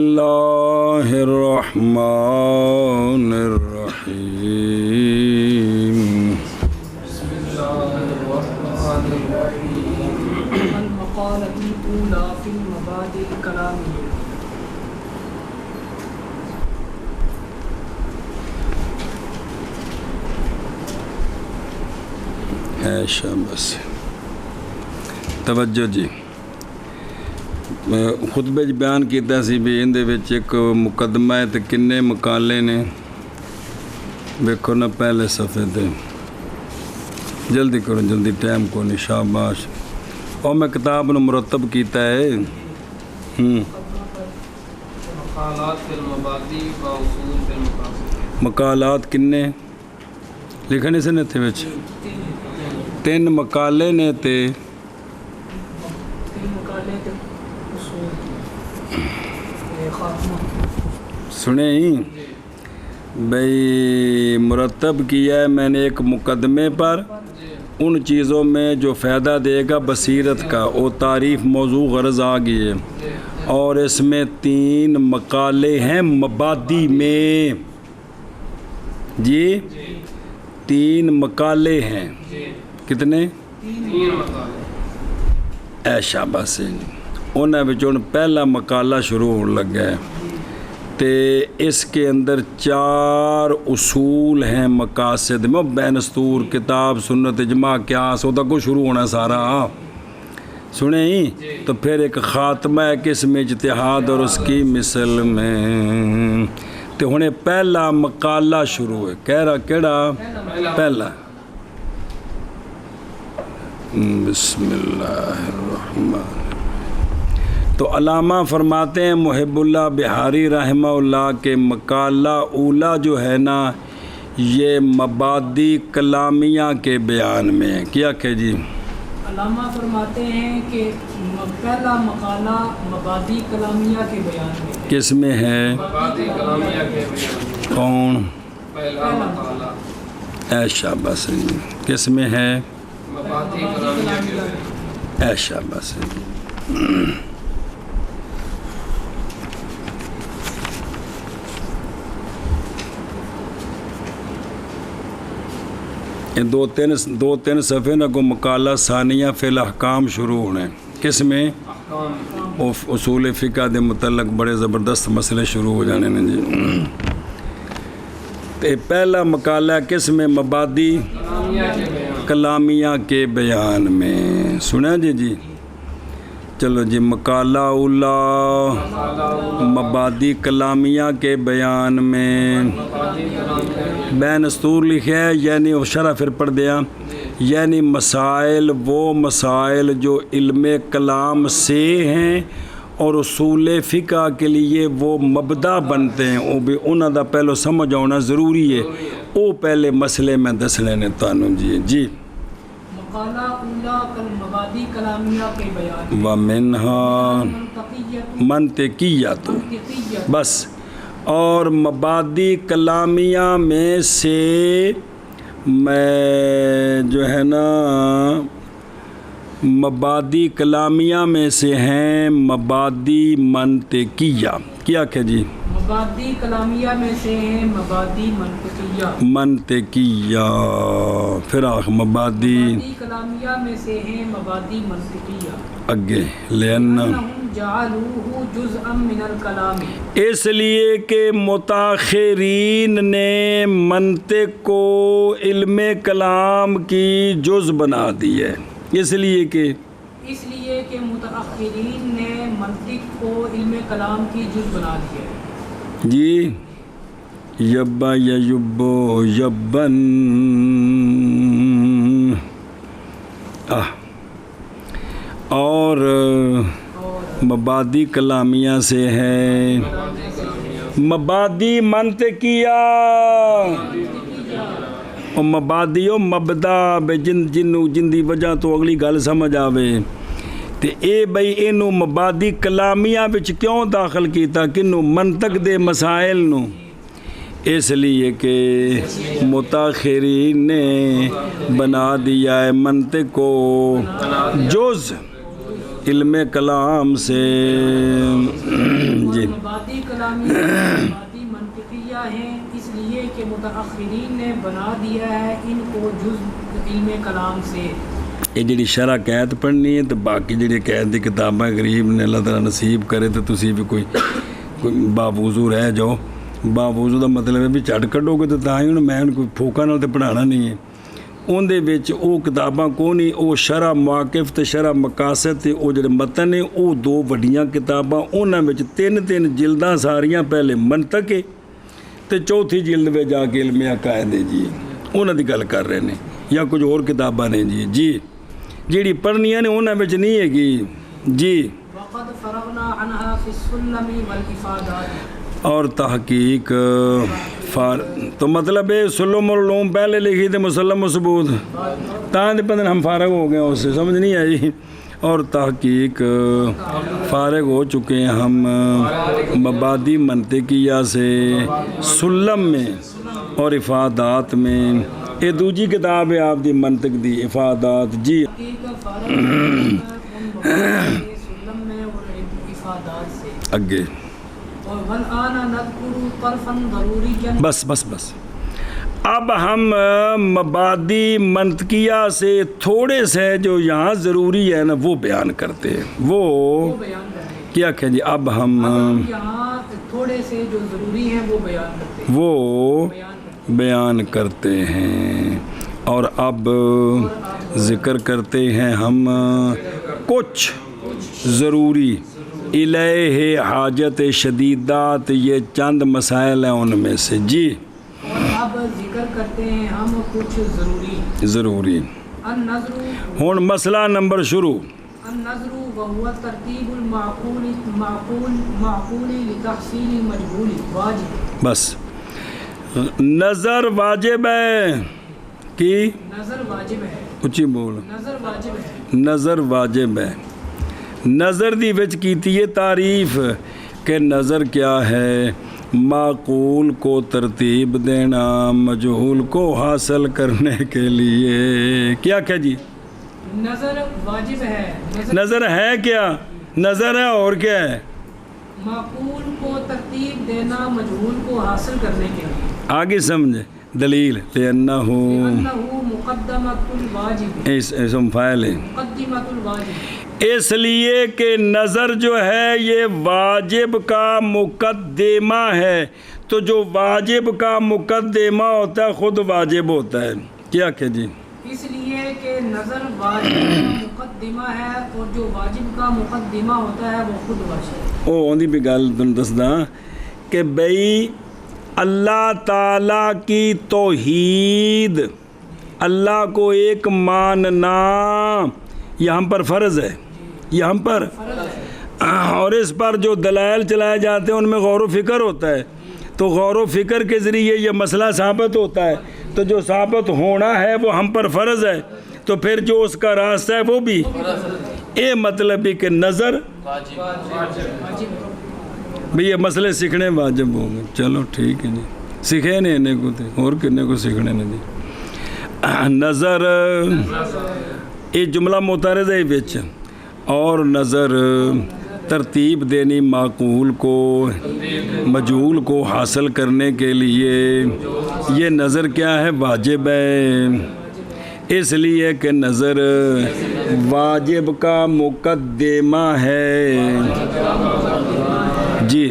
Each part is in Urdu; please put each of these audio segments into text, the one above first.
اللہ الرحمن الرحیم بسم اللہ الرحمن الرحیم المقالۃ الاولی فی المبادئ الکلامیہ ہے شاباش توجہ جی خطبے بیان کیتا سی بھی اندے وچ ایک مقدمہ ہے تے کنے مقالے نے ویکھو نا پہلے صفحے تے جلدی کرو جلدی ٹائم کو نہیں شاباش اور میں کتاب نو مرتب کیتا ہے مقالات فی المبادئ و اصول فی المقاصد مقالات کنے لکھنے سے نے تھے وچ 3 مقالے نے تے سنیں ہی بھئی مرتب کیا ہے میں نے ایک مقدمے پر ان چیزوں میں جو فائدہ دے گا بصیرت کا وہ تعریف موضوع غرض آ گئی ہے اور اس میں 3 مقالے ہیں مبادی میں جی 3 مقالے ہیں کتنے 3 مقالے اے شاباش انہاں وچوں پہلا مقالہ شروع ہونے لگا ہے تے اس کے اندر 4 اصول ہیں مقاصد میں بین استور کتاب سنت اجماع قیاس وہ تک شروع ہونا سارا سنیں ہی تو پھر ایک خاتمہ ہے کس میں اجتہاد اور اس کی مثل میں تے ہونے پہلا مقالہ شروع ہے کہہ رہا کیڑا پہلا بسم اللہ الرحمن تو علامہ فرماتے ہیں محب اللہ بہاری رحمہ اللہ کے مقالہ اولا جو ہے نا یہ مبادی کلامیہ کے بیان میں ہے کیا کہ جی علامہ فرماتے ہیں کہ پہلا مقالہ مبادی کلامیہ کے بیان میں ہے کس میں ہے مبادی کلامیہ کے بیان میں کون پہلا مقالہ اے شاباش کس میں ہے مبادی کلامیہ کے بیان اے شاباش دو تین صفحے نہ کو مقالہ ثانیہ فی الاحکام شروع ہونے کس میں اصول فقہ دے متعلق بڑے زبردست مسئلے شروع ہو جانے ہیں جی تے پہلا مقالہ کس میں مبادی کلامیہ کے بیان میں سنا جی چلو جی مقالہ اولا مبادی کلامیہ کے بیان میں بین استور لکھا ہے یعنی شرح پھر پڑھ دیا یعنی مسائل وہ مسائل جو علم کلام سے ہیں اور اصول فقہ کے لیے وہ مبدا بنتے ہیں وہ بھی انہوں دا پہلو سمجھ ہونا ضروری ہے وہ پہلے مسئلے میں دسنے نے تانوں جی مقالہ اولا مبادی کلامیہ کے بیان ومنہا منطقیت بس اور مبادی کلامیہ میں سے میں جو ہے نا مبادی کلامیہ میں سے ہیں مبادی منطقیہ کیا کہ جی مبادی کلامیہ میں سے ہیں مبادی منطقیہ پھر مبادی کلامیہ میں سے ہیں مبادی منطقیہ اگے لینا جعلوہ جزءا من الکلام اس لیے کہ متاخرین نے منطق کو علم کلام کی جز بنا دی ہے اس لیے کہ متاخرین نے منطق کو علم کلام کی جز بنا دی ہے جی یبا یبو یبن اور مبادی کلامیہ سے ہے مبادی منطقیہ اور مبادی و مبدا بے جن دی وجہ تو اگلی گل سمجھ آوے تے اے بھئی اینو مبادی کلامیہ وچ کیوں داخل کیتا کنو منطق دے مسائل نو اس لیے کہ متاخرین نے بنا دیا ہے منطق کو جز علم کلام سے جی مبادی کلامیہ مبادی منطقیہ ہیں اس لیے کہ متأخرین نے بنا دیا ہے ان کو جز علم کلام سے. یہ جڑی شرح قید پڑھنی ہے تو باقی جڑی قید دی کتاباں غریب نے اللہ تعالیٰ نصیب کرے تو تسی بھی کوئی باوضو رہ جاؤ. باوضو دا مطلب ہے بھی چٹ کڈو گے تو تاں ہی ہن میں کوئی پھوکا نال تے پڑھانا نہیں ہے. اون دے وچ او کتاباں کو نہیں او شرح مواقف تے شرح مقاصد تے او جڑے متن نے او دو وڈیاں کتاباں انہاں وچ تین جلداں ساریاں پہلے منطق ہے تے چوتھی جلد وچ جا کے علم عقائد ہے جی انہاں دی گل کر رہے نے یا کچھ اور کتاباں نے جی جیڑی پڑھنیاں نے انہاں وچ نہیں ہے گی جی. وقد فرغنا عنها في السلم والافادات اور تحقیق تو مطلب ہے سلم العلوم پہلے لکھی تھے مسلم و ثبوت تاں دے پتہ ہم فارغ ہو گئے اس سے سمجھ نہیں آئی. اور تحقیق فارغ ہو چکے ہیں ہم مبادی منطقیہ سے سلم میں اور افادات میں. یہ دوجی کتاب ہے آپ دی منطق دی افادات جی. سلم میں اور افادات سے اگے بس اب ہم مبادی منطقیہ سے تھوڑے سے جو یہاں ضروری ہے نا وہ بیان کرتے ہیں. وہ کیا کہ جی اب ہم یہاں تھوڑے سے جو ضروری ہیں وہ بیان کرتے ہیں. اور اب ذکر کرتے ہیں ہم کچھ ضروری الیہ حاجت شدیدات یہ چند مسائل ہیں ان میں سے جی. اب ذکر کرتے ہیں ہم کچھ ضروری النظر ہون مسئلہ نمبر شروع. النظر وهو ترتیب معقول لتحصیل مجهول واجب. بس نظر واجب ہے کی نظر واجب ہے اچھی بول نظر واجب ہے نظر واجب ہے. نظر دی وچ کیتی ہے تعریف کہ نظر کیا ہے معقول کو ترتیب دینا مجہول کو حاصل کرنے کے لیے. کیا کہ جی نظر واجب ہے نظر ہے کیا نظر ہے اور کیا ہے معقول کو ترتیب دینا مجہول کو حاصل کرنے کے لیے. آگے سمجھے دلیل لأنہ مقدمۃ الواجب اسم فاعل ہے مقدمۃ الواجب اس لیے کہ نظر جو ہے یہ واجب کا مقدمہ ہے. تو جو واجب کا مقدمہ ہوتا ہے خود واجب ہوتا ہے. کیا کہ جی اس لیے کہ نظر واجب کا مقدمہ ہے اور جو واجب کا مقدمہ ہوتا ہے وہ خود واجب. او اندی بھی گل تم دسدا کہ بھئی اللہ تعالیٰ کی توحید اللہ کو ایک ماننا یہ ہم پر فرض ہے یہ ہم پر اور اس پر جو دلائل چلائے جاتے ہیں ان میں غور و فکر ہوتا ہے. تو غور و فکر کے ذریعے یہ مسئلہ ثابت ہوتا ہے. تو جو ثابت ہونا ہے وہ ہم پر فرض ہے. تو پھر جو اس کا راستہ ہے وہ بھی یہ مطلب ہے کہ نظر بھی یہ مسئلے سیکھنے واجب ہوں گے. چلو ٹھیک ہے جی سیکھے نہیں انہیں کو تھے اور کنے کو سیکھنے نہیں دی. نظر یہ جملہ متعارض ہے وچ اور نظر ترتیب دینی معقول کو مجہول کو حاصل کرنے کے لیے یہ نظر کیا ہے واجب ہے. اس لیے کہ نظر واجب کا مقدمہ ہے جی.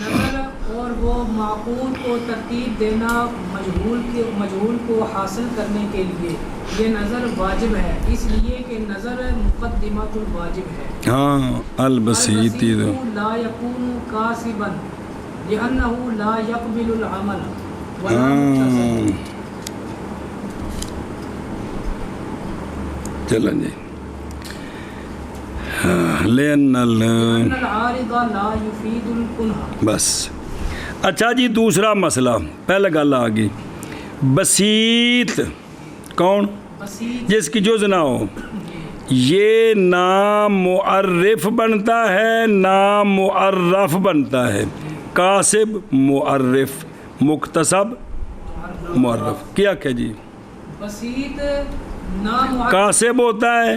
نظر اور وہ معقول کو ترتیب دینا مجہول کو حاصل کرنے کے لیے یہ نظر واجب ہے. اس لیے کہ نظر مقدمۃ الواجب ہے. ہاں البسیطی تو لا یکون کاسبا لأنہ لا یقبل العمل ولا ہاں چلیں جی لأن العارض لا یفید الکنہ. بس اچھا جی دوسرا مسئلہ پہلے گل آ گئی بسیط کون بسیط جس کی جز نہ ہو یہ نام معرف بنتا ہے نام معرف بنتا ہے. کاسب معرف مکتسب معرف. کیا کہ جی بسیط نام کاسب ہوتا ہے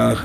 آخ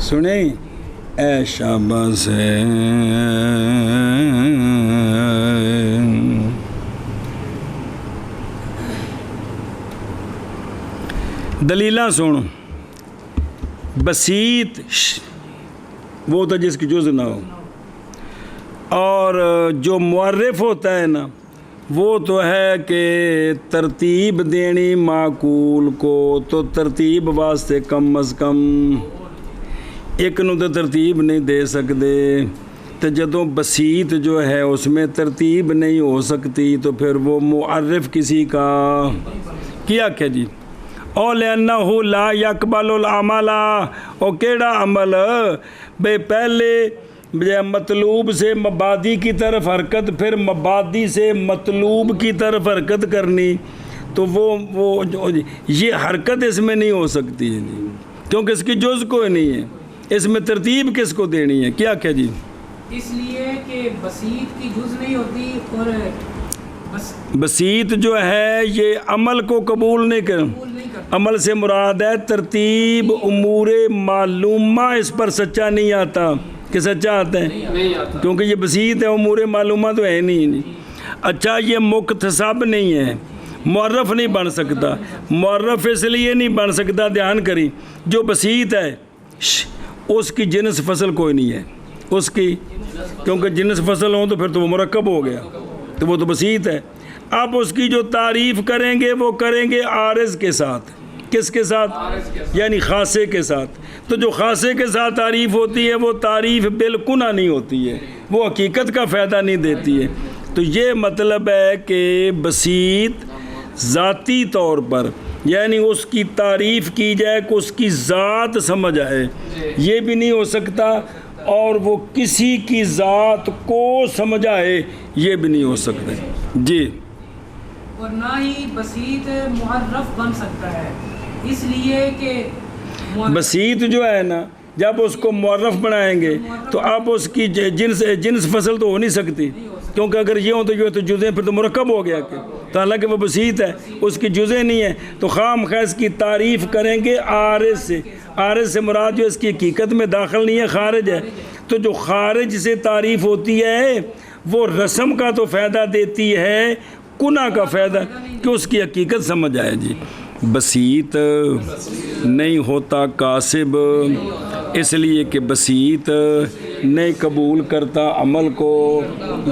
سنیں اے شاباش ہے دلیلہ سن بسیط وہ ہوتا ہے جس کی جز نہ ہو، اور جو معرف ہوتا ہے نا وہ تو ہے کہ ترتیب دینی معقول کو، تو ترتیب واسطے کم از کم ایک نو تو ترتیب نہیں دے سکتے، تو جدوں بسیط جو ہے اس میں ترتیب نہیں ہو سکتی تو پھر وہ معرف کسی کا کیا کہ جی او لأنہ لا یقبل العمل، او کیڑا عمل بے پہلے مطلوب سے مبادی کی طرف حرکت، پھر مبادی سے مطلوب کی طرف حرکت کرنی، تو وہ یہ حرکت اس میں نہیں ہو سکتی ہے جی، کیونکہ اس کی جز کوئی نہیں ہے، اس میں ترتیب کس کو دینی ہے کیا کہ جی اس لیے کہ بسیط کی جز نہیں ہوتی، اور بسیط جو ہے یہ عمل کو قبول نہیں کر، عمل سے مراد ہے ترتیب امور معلومہ، اس پر سچا نہیں آتا کہ سچا آتا ہے کیونکہ یہ بسیط ہے، امور معلومہ تو ہے نہیں۔ اچھا یہ مکتسب نہیں ہے، معرف نہیں بن سکتا، معرف اس لیے نہیں بن سکتا، دھیان کری جو بسیط ہے اس کی جنس فصل کوئی نہیں ہے اس کی، کیونکہ جنس فصل ہوں تو پھر تو وہ مرکب ہو گیا، تو وہ تو بسیط ہے۔ اب اس کی جو تعریف کریں گے وہ کریں گے عارض کے ساتھ، کس کے ساتھ؟ یعنی خاصے کے ساتھ، تو جو خاصے کے ساتھ تعریف ہوتی ہے وہ تعریف بالکنا نہیں ہوتی ہے، وہ حقیقت کا فائدہ نہیں دیتی ہے۔ تو یہ مطلب ہے کہ بسیط ذاتی طور پر یعنی اس کی تعریف کی جائے کہ اس کی ذات سمجھ آئے، یہ بھی نہیں ہو سکتا، اور وہ کسی کی ذات کو سمجھ آئے یہ بھی نہیں ہو سکتا جی۔ اور نہ ہی بسیط معرف بن سکتا ہے، اس لیے کہ بسیط جو ہے نا جب اس کو معرف بنائیں گے تو اب اس کی جنس فصل تو ہو نہیں سکتی، کیونکہ اگر یہ ہو تو یہ تو جزیں پھر تو مرکب ہو گیا کہ تو حالانکہ وہ بسیط ہے اس کی جزیں نہیں ہیں، تو خام خیز کی تعریف کریں گے عارض سے، عارض سے مراد جو اس کی حقیقت میں داخل نہیں ہے خارج ہے، تو جو خارج سے تعریف ہوتی ہے وہ رسم کا تو فائدہ دیتی ہے، کنا کا فائدہ کہ اس کی حقیقت سمجھ آئے جی۔ بسیط نہیں ہوتا کاسب، اس لیے کہ بسیط نہیں قبول کرتا عمل کو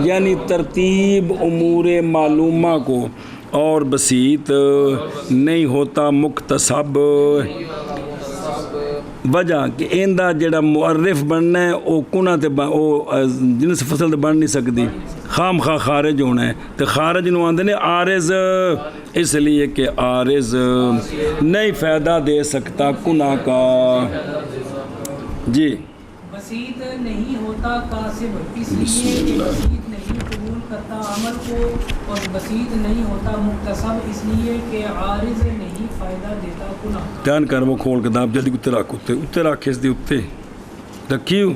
یعنی ترتیب امور معلومہ کو، اور بسیط نہیں ہوتا مکتسب، وجہ کہ ایندہ جڑا معرف بننا ہے وہ کنا تے جنس فصل تے بن نہیں سکتی، خام خواہ خارج ہونا ہے، تو خارج نو آندے نے عارض، اس لیے کہ عارض نہیں فائدہ دے سکتا کنا کا جی۔ بسیط نہیں ہوتا کاسب، اس لیے کہ بسیط نہیں قبول کرتا عمل کو، اور بسیط نہیں ہوتا مکتسب، اس لیے کہ عارض نہیں فائدہ دیتا کنا۔ دھیان کر وہ کھول کتاب جلدی اتنے رکھ، اتنے رکھ اس دی اتنے رکھیو،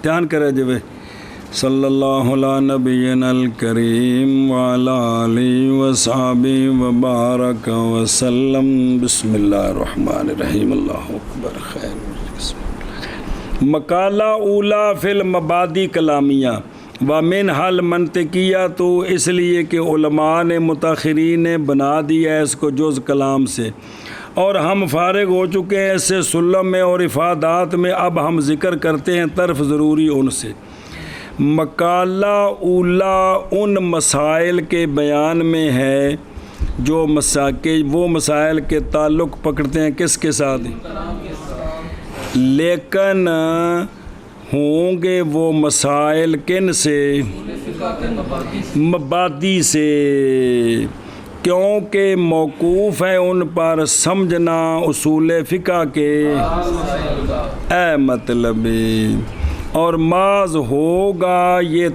دھیان کرے جو صلی اللہ علیہ نبینا الکریم وعلی آلہ وصحبہ وبارک وسلم۔ بسم اللہ الرحمن الرحیم، اللہ اکبر خیر۔ مقالہ اولا فی المبادی کلامیہ ومن حل منطقیہ، تو اس لیے کہ علماء نے متاخرین نے بنا دیا ہے اس کو جز کلام سے، اور ہم فارغ ہو چکے ہیں اس سے سلم میں اور افادات میں، اب ہم ذکر کرتے ہیں طرف ضروری ان سے۔ مقالہ اولا ان مسائل کے بیان میں ہے جو وہ مسائل کے تعلق پکڑتے ہیں کس کے ساتھ، لیکن ہوں گے وہ مسائل کن سے، مبادی سے، کیونکہ موقوف ہے ان پر سمجھنا اصول فقہ کے اے مطلب، اور معاذ ہوگا یہ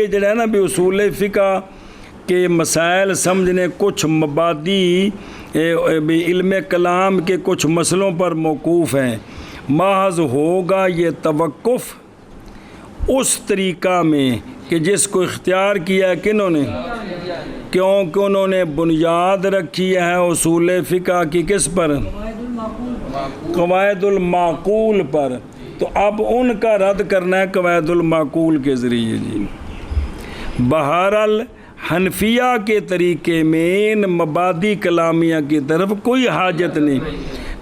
جڑا ہے نا بھی اصول فقہ کے مسائل سمجھنے کچھ مبادی بھی علم کلام کے کچھ مسئلوں پر موقوف ہیں، محض ہوگا یہ توقف اس طریقہ میں کہ جس کو اختیار کیا ہے کنہوں نے؟ کیونکہ انہوں نے بنیاد رکھی ہے اصول فقہ کی کس پر؟ قواعد المعقول پر. تو اب ان کا رد کرنا ہے قواعد المعقول کے ذریعے جی. بہرحال حنفیہ کے طریقے میں ان مبادی کلامیہ کی طرف کوئی حاجت نہیں،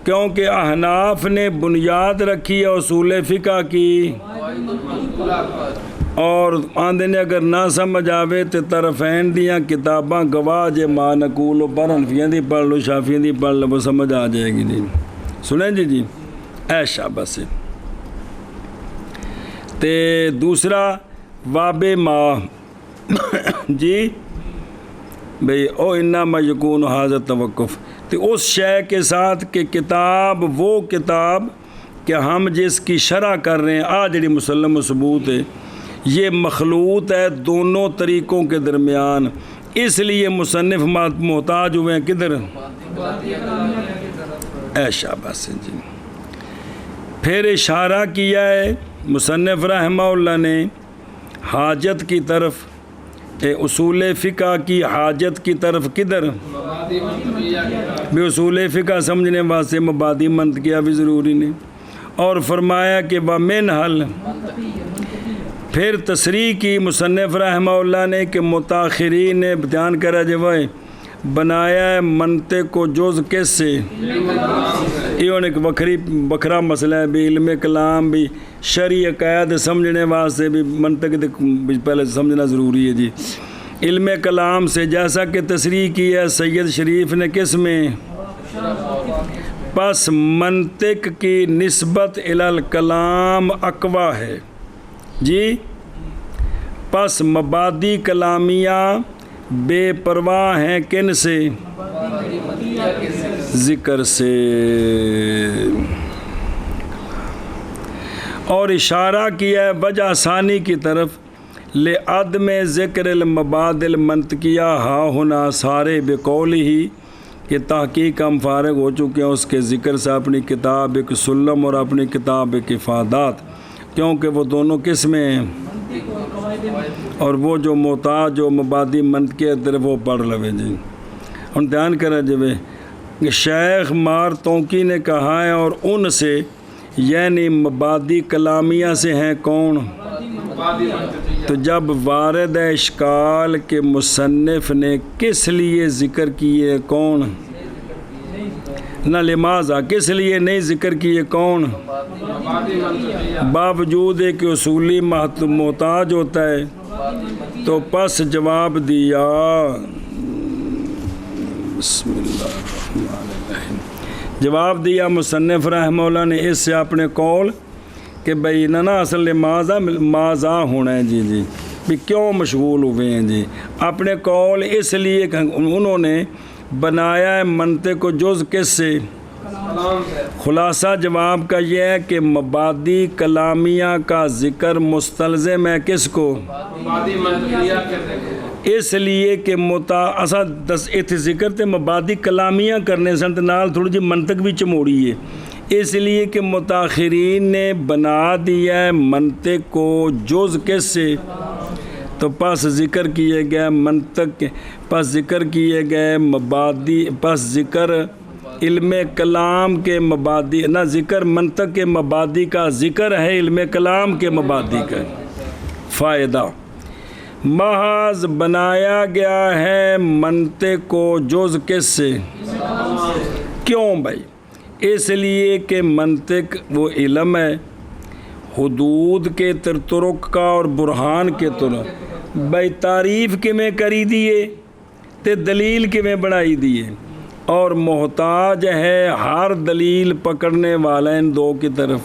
کیونکہ احناف نے بنیاد رکھی ہے اصول فقہ کی، اور آندے نے اگر نہ سمجھ آوے تو طرفین دیاں کتاباں گواہ جے ما نقول پر حنفیاں دی پڑھ لو شافیاں دی پڑھ لو وہ سمجھ آ جائے گی جی. سنیں جی اے شاباش. تے دوسرا واب ما جی بھئی او انما یکون ھذا توقف، تو اس شے کے ساتھ کہ کتاب وہ کتاب کہ ہم جس کی شرح کر رہے ہیں آج جڑی مسلم و ثبوت ہے یہ مخلوط ہے دونوں طریقوں کے درمیان، اس لیے مصنف محتاج ہوئے ہیں کدھر؟ اے شاباش جی. پھر اشارہ کیا ہے مصنف رحمہ اللہ نے حاجت کی طرف، اصول فقہ کی حاجت کی طرف کدھر؟ بھی اصول فقہ سمجھنے واسطے مبادی منطقیہ بھی ضروری نہیں، اور فرمایا کہ ومن حل. پھر تصریح کی مصنف رحمہ اللہ نے کہ متاخرین نے بیان کرا جو ہے بنایا ہے منطق کو جز کس سے؟ یہ ایک بکھرا مسئلہ ہے بھی، علم کلام بھی شرعی عقائد سمجھنے واسطے بھی منطق پہلے سمجھنا ضروری ہے جی. علم کلام سے جیسا کہ تصریح کی ہے سید شریف نے کس میں؟ پس منطق کی نسبت الی الکلام اقوی ہے جی. پس مبادی کلامیہ بے پرواہ ہیں کن سے؟ ذکر سے. اور اشارہ کیا ہے وجہ ثانی کی طرف لعدم ذکر المبادی المنطقیہ ہا ہونا سارے بقول ہی کہ تحقیق ہم فارغ ہو چکے ہیں اس کے ذکر سے اپنی کتاب ایک سلم اور اپنی کتاب ایک افادات، کیونکہ وہ دونوں کس میں ہیں، اور وہ جو محتاج جو مبادی منطقی طرف وہ پڑھ لوے جی. ہم دھیان کریں جب شیخ مار تونکی نے کہا ہے اور ان سے یعنی مبادی کلامیہ سے ہیں کون؟ تو جب وارد اشکال کے مصنف نے کس لیے ذکر کیے کون؟ نہ لماذا کس لیے نہیں ذکر کیے کون؟ باوجود ہے کہ اصولی محتاج ہوتا ہے. تو پس جواب دیا بسم اللہ الرحمن الرحیم، جواب دیا مصنف رحمہ اللہ نے اس سے اپنے قول کہ بھئی نہ اصل ماذا ہونا ہے جی بھی کیوں مشغول ہوئے ہیں جی. اپنے قول اس لیے کہ انہوں نے بنایا ہے منطق کو جز کس سے؟ خلاصہ جواب کا یہ ہے کہ مبادی کلامیہ کا ذکر مستلزم ہے کس کو؟ اس لیے کہ ذکر تے مبادی کلامیہ کرنے سنت نال تھوڑی جی منطق بھی چموڑی ہے، اس لیے کہ متاخرین نے بنا دیا ہے منطق کو جز کس سے؟ تو پس ذکر کیے گئے منطق، پس ذکر کیے گئے مبادی، پس ذکر علم کلام کے مبادی، نہ ذکر منطق کے مبادی کا ذکر ہے علم کلام کے مبادی کا فائدہ. محض بنایا گیا ہے منطق کو جز کس سے؟ کیوں بھائی؟ اس لیے کہ منطق وہ علم ہے حدود کے طرق کا اور برہان کے طرق. بھائی تعریف کے میں کری دیے تے دلیل کے میں بڑھائی دیے، اور محتاج ہے ہر دلیل پکڑنے والا ان دو کی طرف،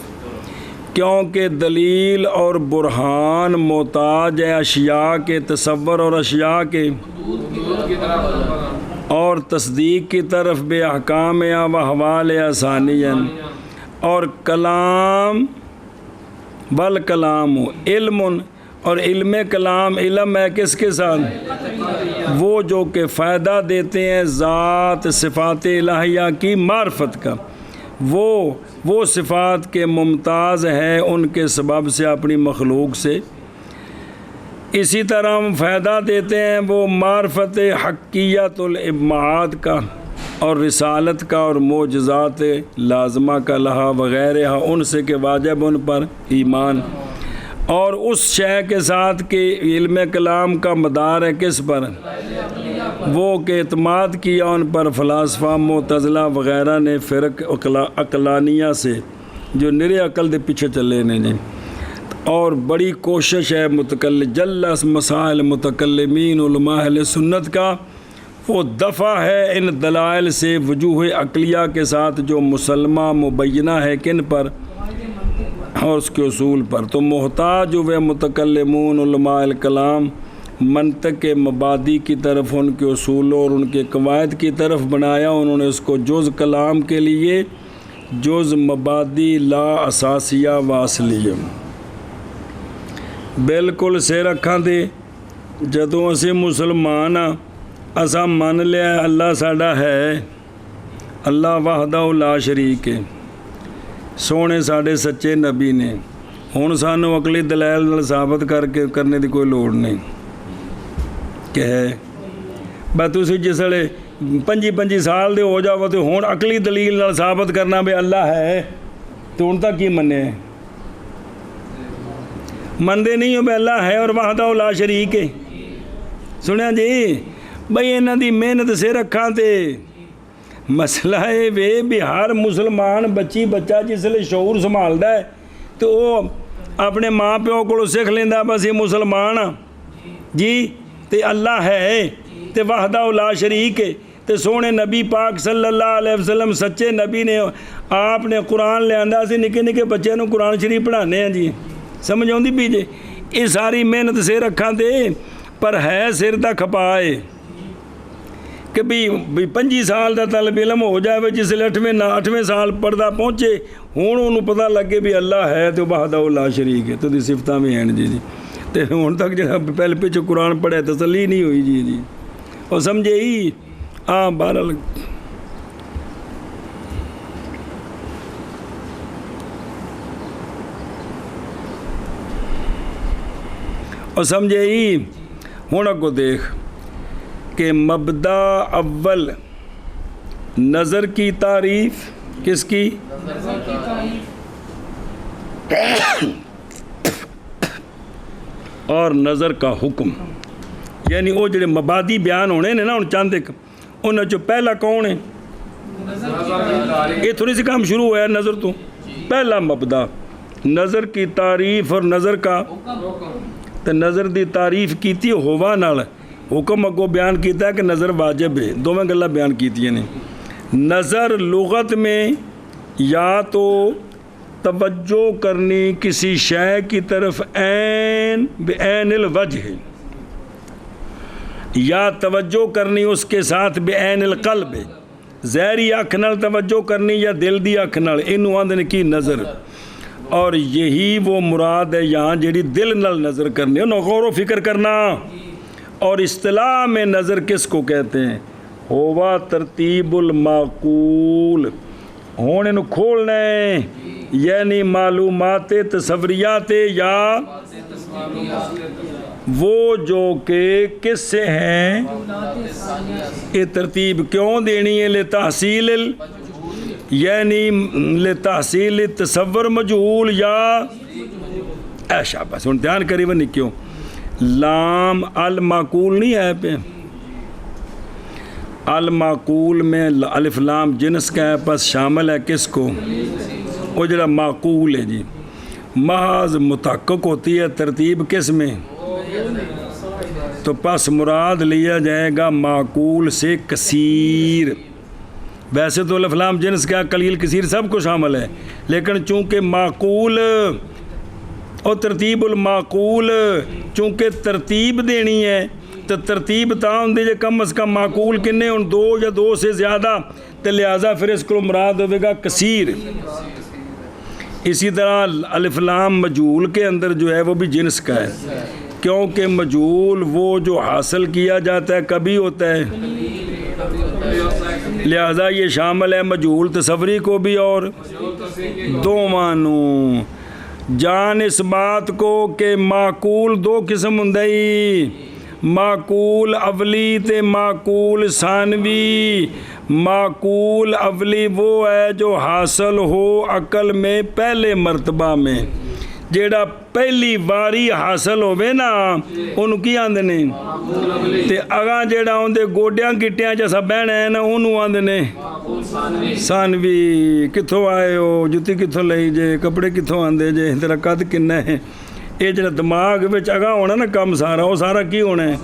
کیونکہ دلیل اور برہان محتاج ہے اشیاء کے تصور اور اشیاء کے اور تصدیق کی طرف بے احکام یا و حوال ثانیاً. اور کلام بالکلام علم، اور علم کلام علم ہے کس کے ساتھ؟ وہ جو کہ فائدہ دیتے ہیں ذات صفات الہیہ کی معرفت کا. وہ صفات کے ممتاز ہیں ان کے سبب سے اپنی مخلوق سے۔ اسی طرح ہم فائدہ دیتے ہیں وہ معرفت حقیت الابعاد کا اور رسالت کا اور معجزات لازمہ کا لہا وغیرہ ان سے کہ واجب ان پر ایمان، اور اس شے کے ساتھ کہ علم کلام کا مدار ہے کس پر، وہ کہ اعتماد کیا ان پر فلاسفہ معتزلہ وغیرہ نے فرق عقلانیہ سے جو نرے عقل دے پیچھے چلے نے جی۔ اور بڑی کوشش ہے جلس مسائل متکلمین علماء اہل سنت کا، وہ دفع ہے ان دلائل سے وجوہ عقلیہ کے ساتھ جو مسلمہ مبینہ ہے کن پر اور اس کے اصول پر۔ تو محتاج ہوئے متکلمون علماء الکلام منطق کے مبادی کی طرف، ان کے اصولوں اور ان کے قواعد کی طرف بنایا انہوں نے اس کو جز کلام کے لیے جز مبادی لا اساسیہ واصلیہ۔ بالکل سر رکھاں دے جدوں اسی مسلمان ہاں اساں من لیا اللہ ساڈا ہے، اللہ وحدہ لا شریک ہے، سونے ساڈے سچے نبی نے، ہن سانوں عقلی دلائل نال ثابت کرنے دی کوئی لوڑ نہیں کہ ہے بس تسی جس ویلے 25 سال دے ہو جاؤ تو ہن عقلی دلیل نال ثابت کرنا بھی اللہ ہے تو ہن تک کی منے مندے نہیں ہو بھی اللہ ہے اور وحدہ لا شریک ہے۔ سنیا جی بھئی انہاں دی محنت سے رکھاں تے مسئلہ ہے وے بھی ہر مسلمان بچہ جس لئے شعور سنبھالدا ہے تو وہ اپنے ماں پیو کو سکھ لیندا بس یہ مسلمان جی تے اللہ ہے تے وحدہ لا شریک ہے تے سونے نبی پاک صلی اللہ علیہ وسلم سچے نبی نے آپ نے قرآن لے آندا سی نکے نکے بچے نوں قرآن شریف پڑھانے ہیں جی، سمجھ آؤندی پی جے یہ ساری محنت سے رکھاں تے پر ہے سر دا کھپائے کہ بھی 25 سال دا طالب علم ہو جائے جس لئے 8ویں سال پڑھدا پہنچے ہون انہوں پتہ لگے بھی اللہ ہے تو وحدہ لا شریک ہے تو دی صفتاں بھی ہیں جی تے ہون تک جڑا پہلے پیچھے قرآن پڑھے تسلی نہیں ہوئی جی اور سمجھے ہی بہرحال اور سمجھے ہی ہونا کو دیکھ کہ مبدا اول نظر کی تعریف کس کی اور نظر کا حکم، یعنی وہ جڑے مبادی بیان ہونے نے نا ان چاند ایک انہوں جو پہلا کون ہے یہ تھوڑی سی کام شروع ہوا ہے نظر تو پہلا مبدا نظر کی تعریف اور نظر کا تو نظر دی تعریف کیتی ہوا نال حکم اگو بیان کیتا ہے کہ نظر واجب ہے، دو میں گلہ بیان کیتی ہیں نظر لغت میں یا تو توجہ کرنی کسی شے کی طرف عین بعین الوجہ ہے یا توجہ کرنی اس کے ساتھ بعین القلب ہے، ظاہری اکھ نال توجہ کرنی یا دل دی اکھ نال انہوں آندھنے کی نظر، اور یہی وہ مراد ہے یہاں جیڑی دل نال نظر کرنی انہوں غور و فکر کرنا۔ اور اصطلاح میں نظر کس کو کہتے ہیں؟ ہوا ترتیب المعقول، ہونے نو کھولنے یعنی معلومات تصوریات یا وہ جو کہ کس سے ہیں یہ ترتیب کیوں دینی ہے لتحصیل یعنی لتحصیل تصور مجہول یا ایشا بس ان دھیان کری وہ نہیں کیوں لام المعقول نہیں ہے پہ المعقول میں الف لام جنس کا ہے پس شامل ہے کس کو وہ جڑا معقول ہے جی محض متحقق ہوتی ہے ترتیب کس میں تو پس مراد لیا جائے گا معقول سے کثیر، ویسے تو الف لام جنس کا قلیل کثیر سب کو شامل ہے لیکن چونکہ معقول اور ترتیب المعقول چونکہ ترتیب دینی ہے تو ترتیب تاؤں دے کم از کم معقول کنے ان دو یا دو سے زیادہ تو لہٰذا پھر اس کو مراد ہوئے گا کثیر۔ اسی طرح الف لام مجہول کے اندر جو ہے وہ بھی جنس کا ہے کیونکہ مجہول وہ جو حاصل کیا جاتا ہے کبھی ہوتا ہے لہذا یہ شامل ہے مجہول تصوری کو بھی اور دو معنوں. جان اس بات کو کہ معقول دو قسم ہندی، معقول اولی تے معقول ثانوی. معقول اولی وہ ہے جو حاصل ہو عقل میں پہلے مرتبہ میں، جیڑا پہلی واری حاصل ہوئے نا انہوں کی آندے نے، تے اگاں جیڑا اندے گوڈیاں گٹیاں جیسا بہن ہے نا انہوں آندے نے ثانوی. کتھوں آئے ہو، جتی کتھوں لئی جے، کپڑے کتھوں آندے جے، تیرا قد کنا ہے. یہ جڑا دماغ وچ اگاں ہونا نا کم سارا، وہ سارا کی ہونا ہے.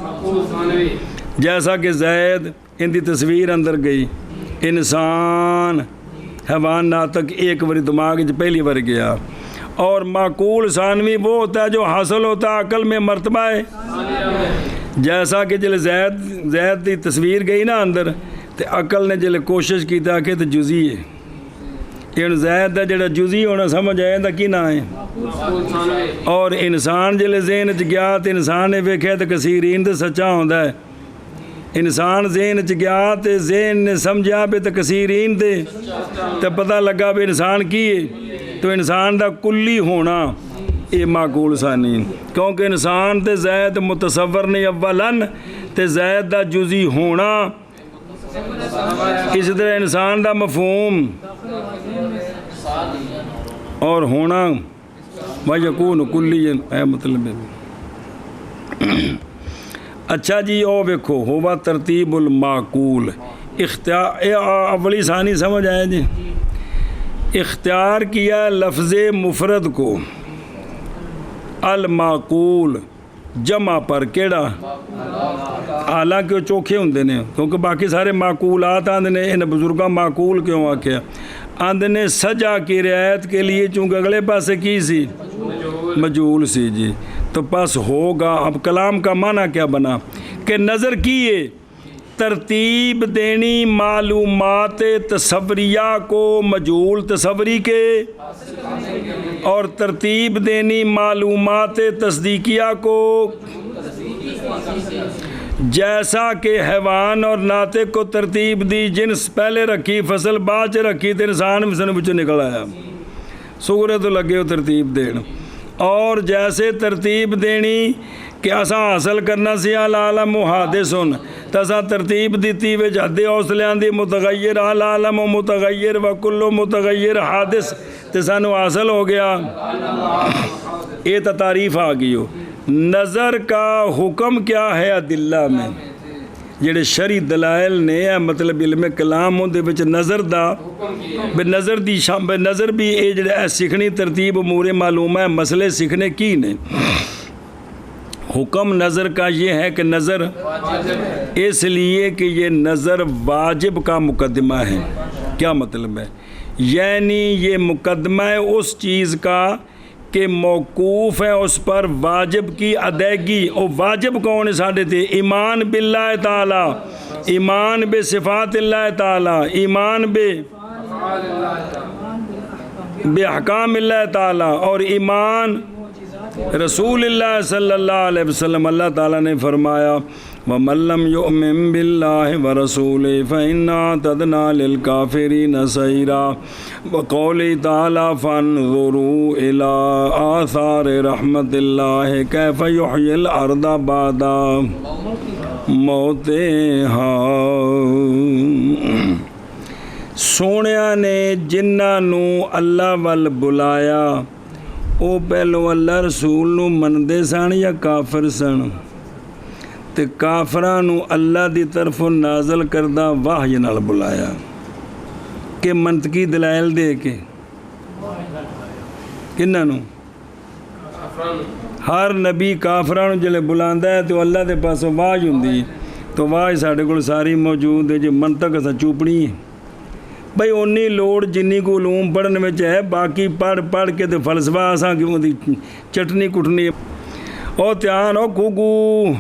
جیسا کہ زید ان دی تصویر اندر گئی، انسان حیوان ناطق ایک باری دماغ پہلی بار گیا. اور معقول ثانوی وہ ہوتا ہے جو حاصل ہوتا ہے عقل میں مرتبہ ہے. جیسا کہ جلے زید دی تصویر گئی نا اندر تے عقل نے جلے کوشش کی تھا کہ تو جزی ہے. یہ زید دا جڑا جزی ہونا سمجھ آئے دا کی نہ ہے. اور انسان جلے ذہن چ گیا تو انسان نے ویکھیا تو کثیرین تے سچا ہوندا ہے. انسان ذہن چ گیا تو ذہن نے سمجھا پہ تو کثیرین تے تو پتہ لگا بھی انسان کی ہے. تو انسان دا کلی ہونا یہ معقول ثانی، کیونکہ انسان تے زید متصور نہیں اولاً تے زید دا جزی ہونا. اس طرح انسان دا مفہوم اور ہونا وَيَكُونُ كُلِّيًا ہے مطلب ہے. اچھا جی او ویکھو ہوا ترتیب المعقول. اختیار اولی ثانی سمجھ آئے جی. اختیار کیا لفظ مفرد کو المعقول جمع پر کیڑا، حالانکہ وہ چوکھے ہوندے نے کیونکہ باقی سارے معقولات آندے نے. ان بزرگاں معقول کیوں آکھیا آندے نے سجا کی رعایت کے لیے، چونکہ اگلے پاسے کی سی مجہول سی جی. تو پس ہوگا. اب کلام کا معنی کیا بنا کہ نظر کیے ترتیب دینی معلومات تصوریہ کو مجہول تصوری کے، اور ترتیب دینی معلومات تصدیقیہ کو، جیسا کہ حیوان اور ناطق کو ترتیب دی جنس پہلے رکھی فصل بعد رکھی تو انسان مسن بچوں نکل آیا. سورے تو لگے ہو ترتیب دین. اور جیسے ترتیب دینی کہ اساں حاصل کرنا سی العالم حادثن تو اساں ترتیب دیتی وچ حد حوصلیاں دی متغیر العالم متغیر و کل متغیر حادث تے سانو حاصل ہو گیا. یہ تو تعریف آ گئی ہو. نظر کا حکم کیا ہے ادلہ میں، جڑے شرعی دلائل نے مطلب علم کلام دے وچ نظر دا بے نظر دی بے نظر بھی یہ جڑے سیکھنی ترتیب امور معلوم ہے مسئلے سیکھنے کی نے. حکم نظر کا یہ ہے کہ نظر اس لیے کہ یہ نظر واجب کا مقدمہ ہے. کیا مطلب ہے؟ یعنی یہ مقدمہ ہے اس چیز کا کہ موقوف ہے اس پر واجب کی ادائیگی. اور واجب کون ہے ساڑھے تھے؟ ایمان باللہ تعالی، ایمان بے صفات اللہ تعالی، ایمان بے احکام اللہ تعالی، اور ایمان رسول اللہ صلی اللہ علیہ وسلم. اللہ تعالیٰ نے فرمایا وَمَن لَّمْ يُؤْمِن بِاللَّهِ وَرَسُولِهِ فَإِنَّا أَعْتَدْنَا لِلْكَافِرِينَ سَعِيرًا. وَقَوْلِهِ تَعَالَىٰ فَانظُرُوا إِلَىٰ آثَارِ رَحْمَتِ اللَّهِ كَيْفَ يُحْيِي الْأَرْضَ بَعْدَ مَوْتِهَا. سونیاں نے جنہاں نو اللہ وال بلایا وہ پہلو اللہ رسول نو مندے سن یا کافر سن؟ تے کافراں نو اللہ دی طرف نازل کردہ وحی نال بلایا کہ منطقی دلائل دے کے. کنہاں نو؟ ہر نبی کافراں نو جلے بلاندا ہے تو اللہ دے پاسوں وحی ہوندی. تو وحی ساڈے کول ساری موجود ہے. جی منطق اساں چوپڑی ہے بھئی اونی لوڑ جنی کو علوم پڑھنے میں ہے، باقی پڑھ کے تو فلسفہ آساں کیوں دی چٹنی کٹنی. او دھیان او گھگو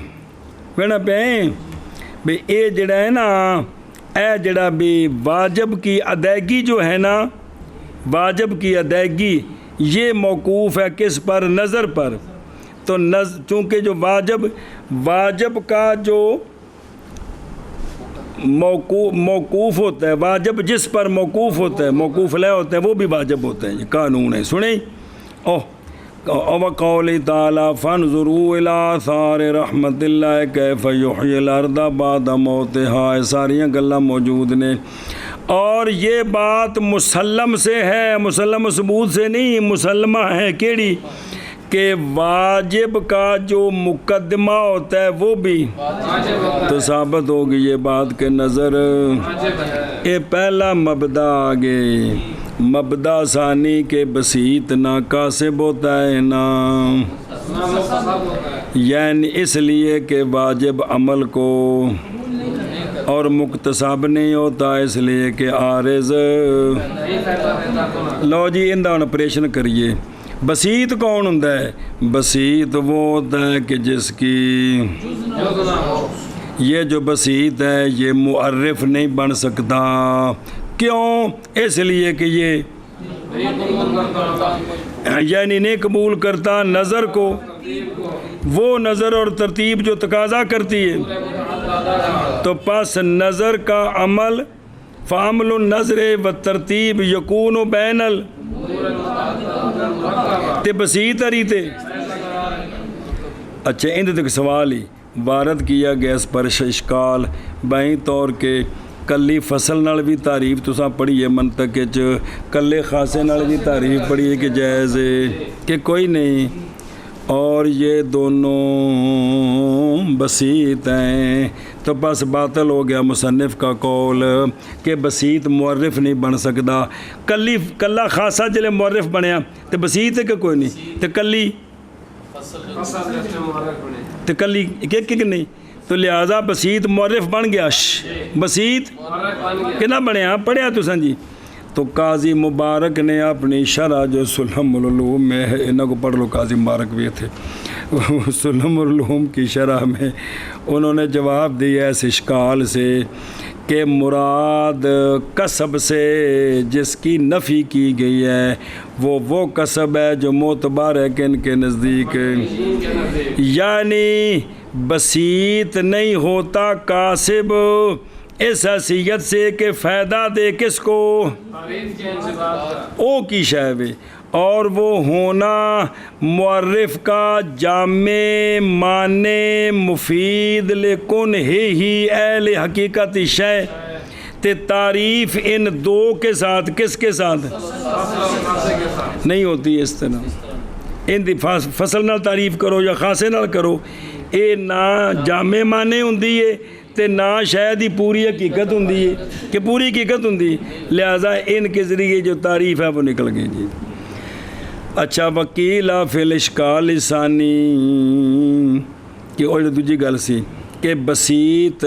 کہنا پہیں بھئی اے جڑا ہے نا اے جڑا بھی واجب کی ادائیگی جو ہے نا، واجب کی ادائیگی یہ موقوف ہے کس پر؟ نظر پر. تو چونکہ جو واجب کا جو موقوف ہوتا ہے، واجب جس پر موقوف ہوتا ہے، موقوف علیہ ہوتا ہے وہ بھی واجب ہوتا ہے، یہ قانون ہے۔ سنیں وقول تعالیٰ فانظروا الی آثار رحمت اللہ کیف یحیی الارض بعد موتہا، ساریاں گلاں موجود نے، اور یہ بات مسلم سے ہے، مسلم ثبوت سے نہیں، مسلمہ ہے کیڑی کہ واجب کا جو مقدمہ ہوتا ہے وہ بھی تو ثابت ہوگی یہ بات کہ نظر یہ پہلا مبدا آگے، مبدا ثانی کے بسیط نہ کاسب ہوتا ہے نہ، یعنی اس لیے کہ واجب عمل کو اور مکتسب نہیں ہوتا، اس لیے کہ عارض۔ لو جی اندہ آپریشن کریے۔ بسیط کون ہوتا ہے؟ بسیط وہ ہوتا ہے کہ جس کی یہ جو بسیط ہے یہ معرف نہیں بن سکتا، کیوں؟ اس لیے کہ یہ یعنی نہیں قبول کرتا نظر کو، وہ نظر اور ترتیب جو تقاضا کرتی ہے، تو پس نظر کا عمل فعمل النظر و ترتیب یکون بین تے بسیط تے۔ اچھا اندر تک سوال ہی وارد کیا گیا اس پر اشکال بائیں طور کے کلی فصل نال بھی تعریف تساں پڑھی ہے منطق وچ، کلے خاصے نال بھی تعریف پڑھی ہے کہ جائز ہے کہ کوئی نہیں، اور یہ دونوں بسیط ہیں، تو بس باطل ہو گیا مصنف کا قول کہ بسیط معرف نہیں بن سکتا۔ کلا خاصہ جلے معرف بنیا تو بسیط ہے کہ کوئی نہیں، تو کلی کہ نہیں، تو لہذا بسیط معرف بن گیا، بسیط کہ نہ بنیا، پڑھیا تساں جی۔ تو قاضی مبارک نے اپنی شرح جو سلم العلوم میں ہے، انہوں کو پڑھ لو، قاضی مبارک بھی تھے، سلم العلوم کی شرح میں انہوں نے جواب دیا اس اشکال سے کہ مراد کسب سے جس کی نفی کی گئی ہے وہ کسب ہے جو معتبر ہے کن کے نزدیک، یعنی بسیط نہیں ہوتا کاسب اس حیثیت سے کہ فائدہ دے کس کو، او کی شے، اور وہ ہونا معرف کا جامع معنی مفید لیکن ہی اہل حقیقت شے، تے تعریف ان دو کے ساتھ کس کے ساتھ نہیں ہوتی، اس طرح ان دی فصل نال تعریف کرو یا خاصے نال کرو، اے نہ جامع معنی ہوندی ہے تے نہ شاید ہی پوری حقیقت ہوندی ہے کہ پوری حقیقت ہوندی ہے، لہذا ان کے ذریعے جو تعریف ہے وہ نکل گئی جی۔ اچھا وکیل فی الاشکال ثانی کہ اور دوجی گل سی کہ بسیط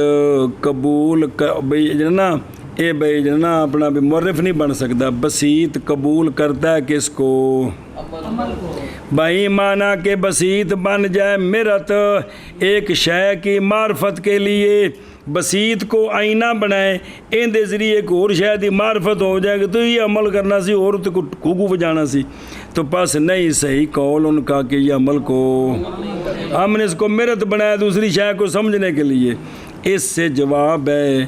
قبول بھئی جنا اے بھئی جنا اپنا بھی معرف نہیں بن سکتا، بسیط قبول کرتا ہے کس کو، بھائی مانا کہ بسیط بن جائے مرت ایک شے کی معرفت کے لیے، بسیط کو آئینہ بنائے، ان دے ذریعے ایک اور شے دی معرفت ہو جائے گی تو یہ عمل کرنا سی اور تو کھوگو بجانا سی، تو پس نہیں صحیح قول ان کا کہ یہ عمل کو ہم نے اس کو مرت بنایا دوسری شے کو سمجھنے کے لیے۔ اس سے جواب ہے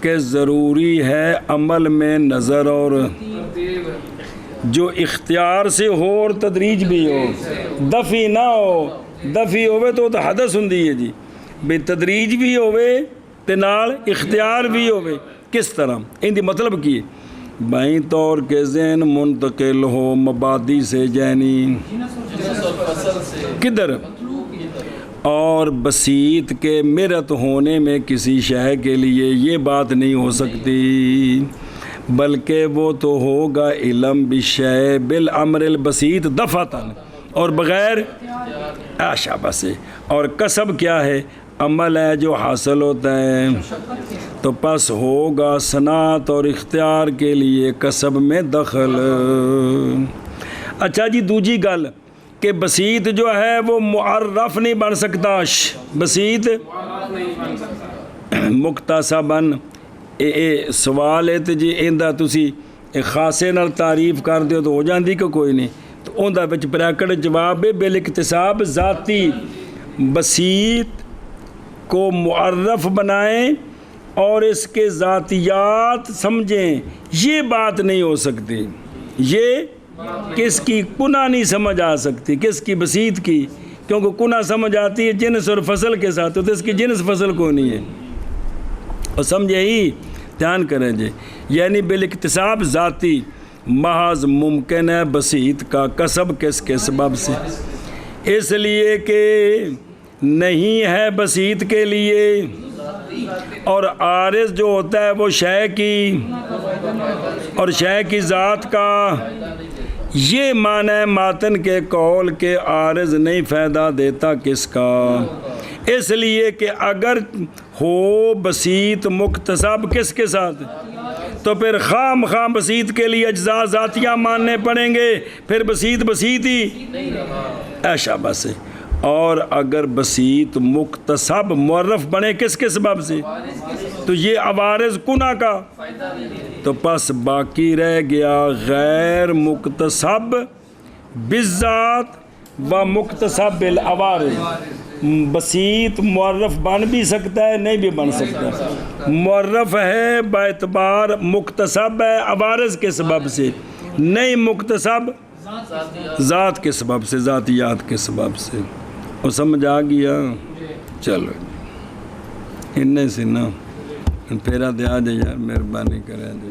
کہ ضروری ہے عمل میں نظر اور جو اختیار سے ہو اور تدریج بھی ہو، دفی نہ ہو، دفی ہوئے تو حدث ہوندی ہے جی، بے تدریج بھی ہوئے تے نال اختیار بھی ہوئے، کس طرح ان دی مطلب کی بائیں طور کے ذہن منتقل ہو مبادی سے یعنی کدھر، اور بسیط کے مرت ہونے میں کسی شے کے لیے یہ بات نہیں ہو سکتی، بلکہ وہ تو ہوگا علم بالشیء بالامر البسیط دفعتاً اور بغیر شابہ سے، اور کسب کیا ہے، عمل ہے جو حاصل ہوتا ہے، تو پس ہوگا صنعت اور اختیار کے لیے کسب میں دخل۔ اچھا جی دوجی گل کہ بسیط جو ہے وہ معرف نہیں بن سکتا، بسیط مکتسباً سوال ہے تو جی اندہ تسی خاصے نال تعریف کر دیو تو ہو جاندی کہ کوئی نہیں، تو اندہ بچ بریکٹ جواب ہے بالاکتساب ذاتی، بسیط کو معرف بنائیں اور اس کے ذاتیات سمجھیں، یہ بات نہیں ہو سکتی، یہ کس کی کنہ نہیں سمجھ آ سکتی، کس کی بسیط کی، کیونکہ کنہ سمجھ آتی ہے جنس اور فصل کے ساتھ، تو اس کی جنس فصل کو نہیں ہے، اور سمجھے ہی دھیان کریں جی، یعنی بالاکتساب ذاتی محض ممکن ہے بسیط کا کسب کس کے سبب سے، اس لیے کہ نہیں ہے بسیط کے لیے، اور عارض جو ہوتا ہے وہ شے کی اور شے کی ذات کا، یہ معنی ہے ماتن کے قول کے عارض نہیں فائدہ دیتا کس کا، اس لیے کہ اگر ہو بسیط مکتسب کس کے ساتھ، تو پھر خام بسیط کے لیے اجزاء ذاتیہ ماننے پڑیں گے، پھر بسیط ہی شاباش سے، اور اگر بسیط مکتسب معرف بنے کس کے سبب سے، تو یہ عوارض کنہ کا، تو پس باقی رہ گیا غیر مکتسب بالذات و مکتسب بالعوارض، بسیط معرف بن بھی سکتا ہے نہیں بھی بن سکتا، معرف ہے باعتبار مکتسب ہے عوارض کے سبب سے، نہیں مکتسب ذات کے سبب سے، ذاتیات کے سبب سے، وہ سمجھ آ گیا؟ چلو انہیں سے نا پھیرا دیا جائے یار، مہربانی کریں جی۔